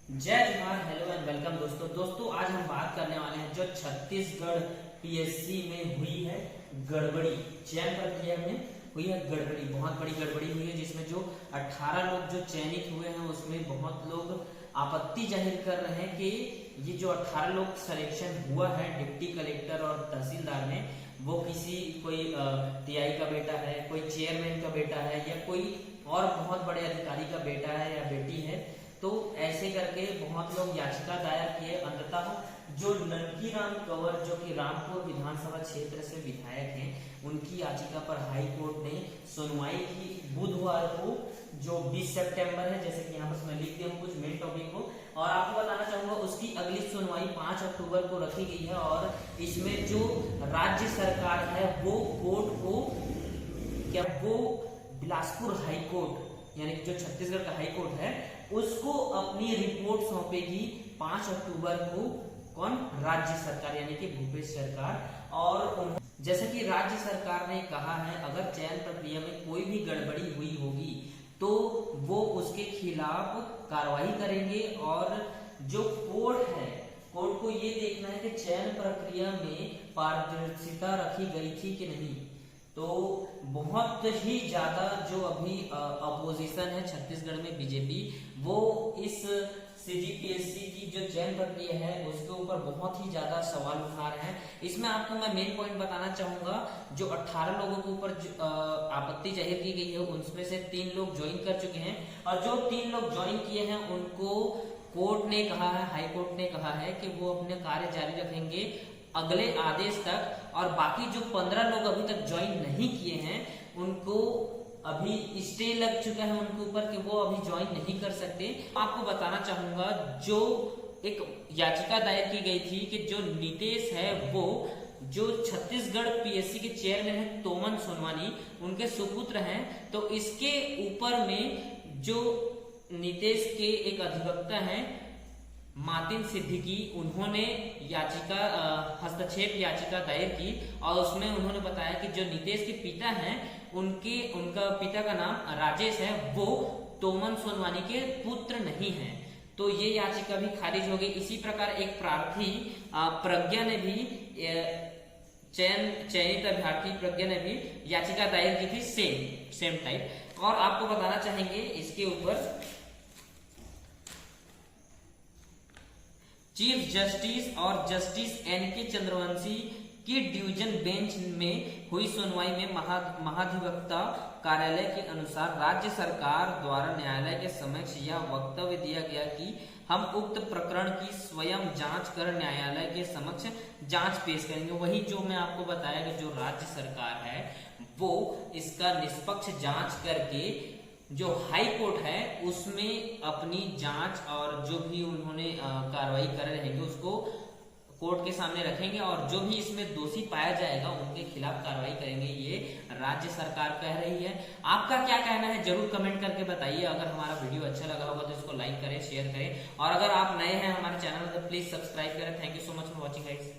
जय जवान, hello and welcome दोस्तों आज हम बात करने वाले हैं जो छत्तीसगढ़ पीएससी में हुई है गड़बड़ी। चयन प्रक्रिया में हुई है गड़बड़ी, बहुत बड़ी गड़बड़ी हुई है, जिसमें जो 18 लोग जो चयनित हुए हैं उसमें बहुत लोग आपत्ति जाहिर कर रहे हैं कि ये जो 18 लोग सिलेक्शन हुआ है डिप्टी कलेक्टर और तहसीलदार में, वो कोई टीआई का बेटा है, कोई चेयरमैन का बेटा है, या कोई और बहुत बड़े अधिकारी का बेटा है या बेटी है। तो ऐसे करके बहुत लोग याचिका दायर किए। अंततः जो ननकी राम कंवर जो कि रामपुर विधानसभा क्षेत्र से विधायक हैं, उनकी याचिका पर हाई कोर्ट ने सुनवाई की बुधवार को, जो 20 सितंबर है, जैसे कि यहाँ पर मैं लिख दिया हूँ कुछ मेन टॉपिक को। और आपको बताना चाहूंगा उसकी अगली सुनवाई 5 अक्टूबर को रखी गई है। और इसमें जो राज्य सरकार है वो कोर्ट को वो बिलासपुर हाई कोर्ट यानी कि जो छत्तीसगढ़ का हाई कोर्ट है उसको अपनी रिपोर्ट सौंपेगी 5 अक्टूबर को। कौन? राज्य सरकार यानी कि भूपेश सरकार। और जैसा कि राज्य सरकार ने कहा है, अगर चयन प्रक्रिया में कोई भी गड़बड़ी हुई होगी तो वो उसके खिलाफ कार्रवाई करेंगे। और जो कोर्ट को ये देखना है कि चयन प्रक्रिया में पारदर्शिता रखी गई थी कि नहीं। तो बहुत ही ज्यादा जो अभी अपोजिशन है छत्तीसगढ़ में बीजेपी, वो इस सीजीपीएससी की जो चयन प्रक्रिया है उसके ऊपर बहुत ही ज्यादा सवाल उठा रहे हैं। इसमें आपको मैं मेन पॉइंट बताना चाहूंगा, जो 18 लोगों के ऊपर आपत्ति जाहिर की गई है उनमें से 3 लोग ज्वाइन कर चुके हैं। और जो 3 लोग ज्वाइन किए हैं उनको कोर्ट ने कहा है, हाई कोर्ट ने कहा है कि वो अपने कार्य जारी रखेंगे अगले आदेश तक। और बाकी जो 15 लोग अभी तक ज्वाइन नहीं किए हैं उनको अभी स्टे लग चुका है उनके ऊपर कि वो अभी ज्वाइन नहीं कर सकते। आपको बताना चाहूंगा, जो एक याचिका दायर की गई थी कि जो नीतीश है वो जो छत्तीसगढ़ पीएससी के चेयरमैन है तोमन सोनवानी, उनके सुपुत्र हैं। तो इसके ऊपर में जो नीतीश के एक अधिवक्ता हैं मातिन सिद्दीकी, उन्होंने हस्तक्षेप याचिका दायर की। और उसमें उन्होंने बताया कि जो नीतीश के पिता हैं उनका पिता का नाम राजेश है, वो तोमन सोनवानी के पुत्र नहीं हैं। तो ये याचिका भी खारिज हो गई। इसी प्रकार एक प्रार्थी प्रज्ञा ने भी चयनित अभ्यर्थी प्रज्ञा ने भी याचिका दायर की थी सेम टाइप। और आपको बताना चाहेंगे इसके ऊपर, चीफ जस्टिस और जस्टिस एनके चंद्रवंशी की डिवीजन बेंच में हुई सुनवाई में महाधिवक्ता कार्यालय के अनुसार राज्य सरकार द्वारा न्यायालय के समक्ष यह वक्तव्य दिया गया कि हम उक्त प्रकरण की स्वयं जांच कर न्यायालय के समक्ष जांच पेश करेंगे। वही जो मैं आपको बताया कि जो राज्य सरकार है वो इसका निष्पक्ष जांच करके जो हाई कोर्ट है उसमें अपनी जांच और जो भी उन्होंने कार्रवाई कर रहेंगे उसको कोर्ट के सामने रखेंगे। और जो भी इसमें दोषी पाया जाएगा उनके खिलाफ कार्रवाई करेंगे, ये राज्य सरकार कह रही है। आपका क्या कहना है जरूर कमेंट करके बताइए। अगर हमारा वीडियो अच्छा लगा होगा तो इसको लाइक करें, शेयर करें। और अगर आप नए हैं हमारे चैनल में तो प्लीज सब्सक्राइब करें। Thank you so much for watching guys.